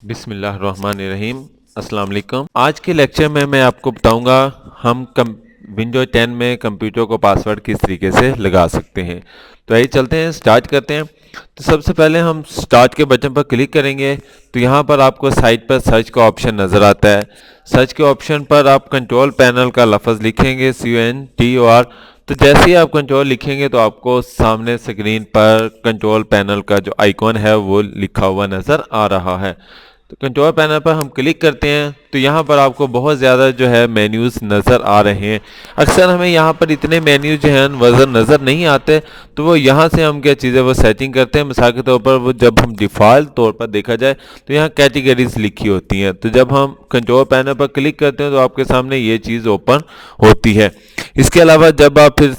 बिस्मिल्लाहिर्रहमानिर्रहीम। अस्सलाम वालेकुम। आज के लेक्चर में मैं आपको बताऊंगा हम विंडो 10 में कंप्यूटर को पासवर्ड किस तरीके से लगा सकते हैं। तो आइए चलते हैं, स्टार्ट करते हैं। तो सबसे पहले हम स्टार्ट के बटन पर क्लिक करेंगे तो यहाँ पर आपको साइड पर सर्च का ऑप्शन नज़र आता है। सर्च के ऑप्शन पर आप कंट्रोल पैनल का लफ्ज़ लिखेंगे CONTOR। तो जैसे ही आप कंट्रोल लिखेंगे तो आपको सामने स्क्रीन पर कंट्रोल पैनल का जो आइकॉन है वो लिखा हुआ नज़र आ रहा है। तो कंट्रोल पैनल पर हम क्लिक करते हैं तो यहाँ पर आपको बहुत ज़्यादा जो है मेन्यूज़ नज़र आ रहे हैं। अक्सर हमें यहाँ पर इतने मेन्यूज जो हैं वज़न नज़र नहीं आते, तो वो यहाँ से हम क्या चीज़ें वो सेटिंग करते हैं। मिसाल के तौर पर वो जब हम डिफ़ॉल्ट तौर पर देखा जाए तो यहाँ कैटेगरीज लिखी होती हैं। तो जब हम कंट्रोल पैनल पर क्लिक करते हैं तो आपके सामने ये चीज़ ओपन होती है। इसके अलावा जब आप फिर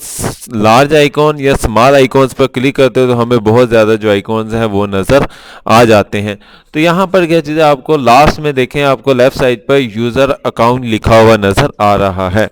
लार्ज आइकॉन या स्मॉल आइकॉन्स पर क्लिक करते हो तो हमें बहुत ज़्यादा जो आइकॉन्स हैं वो नज़र आ जाते हैं। तो यहाँ पर क्या चीज़ है, आपको लास्ट में देखें आपको लेफ्ट साइड पर यूज़र अकाउंट लिखा हुआ नज़र आ रहा है।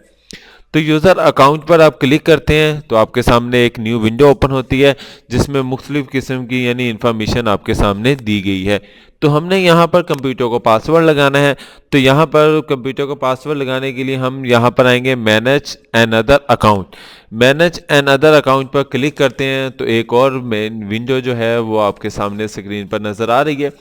तो यूज़र अकाउंट पर आप क्लिक करते हैं तो आपके सामने एक न्यू विंडो ओपन होती है जिसमें मुख्तलिफ़ किस्म की यानी इन्फॉर्मेशन आपके सामने दी गई है। तो हमने यहाँ पर कंप्यूटर को पासवर्ड लगाना है। तो यहाँ पर कंप्यूटर को पासवर्ड लगाने के लिए हम यहाँ पर आएंगे manage an other account. Manage an other account पर क्लिक करते हैं तो एक और मेन विंडो जो है वो आपके सामने स्क्रीन पर नज़र आ रही है।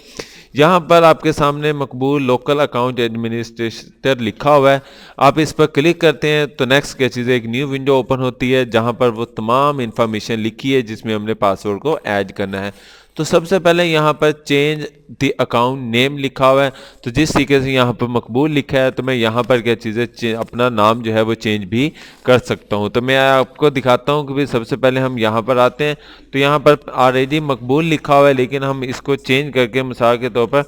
यहाँ पर आपके सामने मकबूल लोकल अकाउंट एडमिनिस्ट्रेटर लिखा हुआ है। आप इस पर क्लिक करते हैं तो नेक्स्ट क्या चीज़ है, एक न्यू विंडो ओपन होती है जहाँ पर वो तमाम इंफॉर्मेशन लिखी है जिसमें हमने पासवर्ड को ऐड करना है। तो सबसे पहले यहाँ पर चेंज द अकाउंट नेम लिखा हुआ है। तो जिस तरीके से यहाँ पर मकबूल लिखा है तो मैं यहाँ पर क्या चीज़ें अपना नाम जो है वो चेंज भी कर सकता हूँ। तो मैं आपको दिखाता हूँ कि भाई सबसे पहले हम यहाँ पर आते हैं तो यहाँ पर ऑलरेडी मकबूल लिखा हुआ है, लेकिन हम इसको चेंज करके मिसाल के तौर पर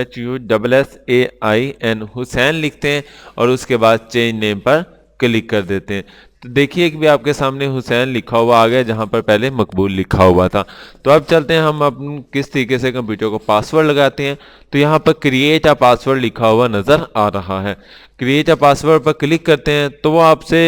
HUSSAIN हुसैन लिखते हैं और उसके बाद चेंज नेम पर क्लिक कर देते हैं। तो देखिए कि भी आपके सामने हुसैन लिखा हुआ आ गया जहां पर पहले मकबूल लिखा हुआ था। तो अब चलते हैं हम अपन किस तरीके से कंप्यूटर को पासवर्ड लगाते हैं। तो यहाँ पर क्रिएट अ पासवर्ड लिखा हुआ नज़र आ रहा है। क्रिएट अ पासवर्ड पर क्लिक करते हैं तो वो आपसे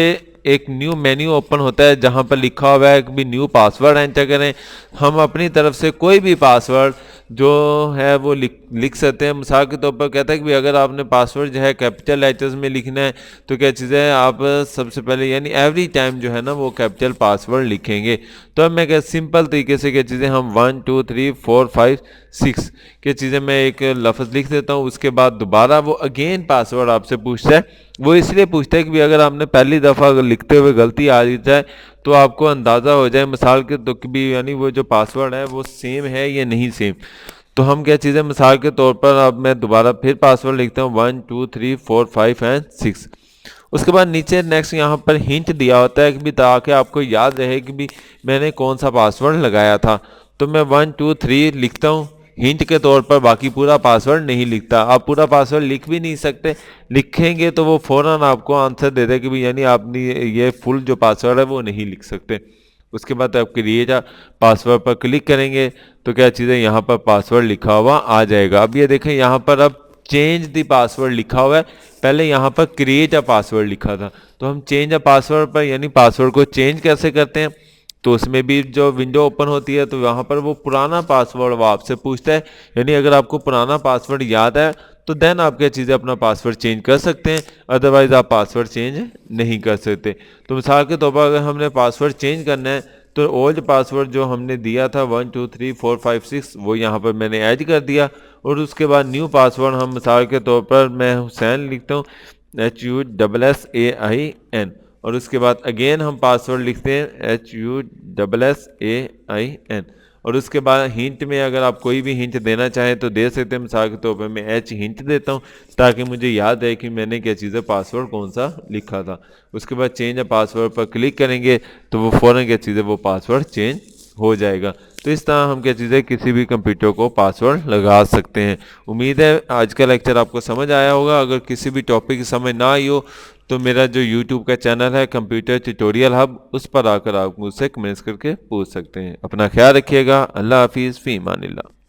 एक न्यू मेन्यू ओपन होता है जहां पर लिखा हुआ है कि भी न्यू पासवर्ड एंटर करें। हम अपनी तरफ से कोई भी पासवर्ड जो है वो लिख सकते हैं। मिसाल के तौर पर कहता है कि अगर आपने पासवर्ड जो है कैपिटल लेटर्स में लिखना है तो क्या चीज़ है, आप सबसे पहले यानी एवरी टाइम जो है ना वो कैपिटल पासवर्ड लिखेंगे। तो अब मैं क्या सिंपल तरीके से क्या चीज़ें हम 1 2 3 4 5 6 क्या चीज़ें मैं एक लफ्ज़ लिख देता हूँ। उसके बाद दोबारा वो अगेन पासवर्ड आपसे पूछता है। वो इसलिए पूछता है कि अगर आपने पहली दफ़ा अगर लिखते हुए गलती आ जाए तो आपको अंदाज़ा हो जाए मिसाल के तो कि भी यानी वो जो पासवर्ड है वो सेम है या नहीं सेम। तो हम क्या चीज़ें मिसाल के तौर पर अब मैं दोबारा फिर पासवर्ड लिखता हूँ 1 2 3 4 5 एंड 6। उसके बाद नीचे नेक्स्ट यहाँ पर हिंट दिया होता है कि भी ताकि आपको याद रहे कि भी मैंने कौन सा पासवर्ड लगाया था। तो मैं 1 2 3 लिखता हूँ हिंट के तौर पर, बाकी पूरा पासवर्ड नहीं लिखता। आप पूरा पासवर्ड लिख भी नहीं सकते, लिखेंगे तो वो फ़ौरन आपको आंसर दे दे कि भी यानी आपने ये फुल जो पासवर्ड है वो नहीं लिख सकते। उसके बाद आप क्रिएट पासवर्ड पर क्लिक करेंगे तो क्या चीज़ है, यहाँ पर पासवर्ड लिखा हुआ आ जाएगा। अब ये देखें यहाँ पर अब चेंज द पासवर्ड लिखा हुआ है, पहले यहाँ पर क्रिएट अ पासवर्ड लिखा था। तो हम चेंज अ पासवर्ड पर यानी पासवर्ड को चेंज कैसे करते हैं, तो उसमें भी जो विंडो ओपन होती है तो वहाँ पर वो पुराना पासवर्ड वो आपसे पूछता है। यानी अगर आपको पुराना पासवर्ड याद है तो देन आप क्या चीज़ें अपना पासवर्ड चेंज कर सकते हैं, अदरवाइज़ आप पासवर्ड चेंज नहीं कर सकते। तो मिसाल के तौर पर अगर हमने पासवर्ड चेंज करना है तो ओल्ड पासवर्ड जो हमने दिया था 1 2 3 4 5 6 वो यहाँ पर मैंने ऐड कर दिया। और उसके बाद न्यू पासवर्ड हम मिसाल के तौर पर मैं हुसैन लिखता हूँ HUSSAIN और उसके बाद अगेन हम पासवर्ड लिखते हैं HUSSAIN। और उसके बाद हिंट में अगर आप कोई भी हिंट देना चाहें तो दे सकते हैं। मिसाल के तौर पर मैं H हिंट देता हूं ताकि मुझे याद रहे कि मैंने क्या चीज़ है पासवर्ड कौन सा लिखा था। उसके बाद चेंज अ पासवर्ड पर क्लिक करेंगे तो वो फ़ौरन क्या चीज़ है वो पासवर्ड चेंज हो जाएगा। तो इस तरह हम क्या चीज़ें किसी भी कंप्यूटर को पासवर्ड लगा सकते हैं। उम्मीद है आज का लेक्चर आपको समझ आया होगा। अगर किसी भी टॉपिक की समझ ना आई हो तो मेरा जो YouTube का चैनल है कंप्यूटर ट्यूटोरियल हब, उस पर आकर आप मुझसे कमेंट्स करके पूछ सकते हैं। अपना ख्याल रखिएगा। अल्लाह हाफिज़, फ़ी अमानिल्लाह।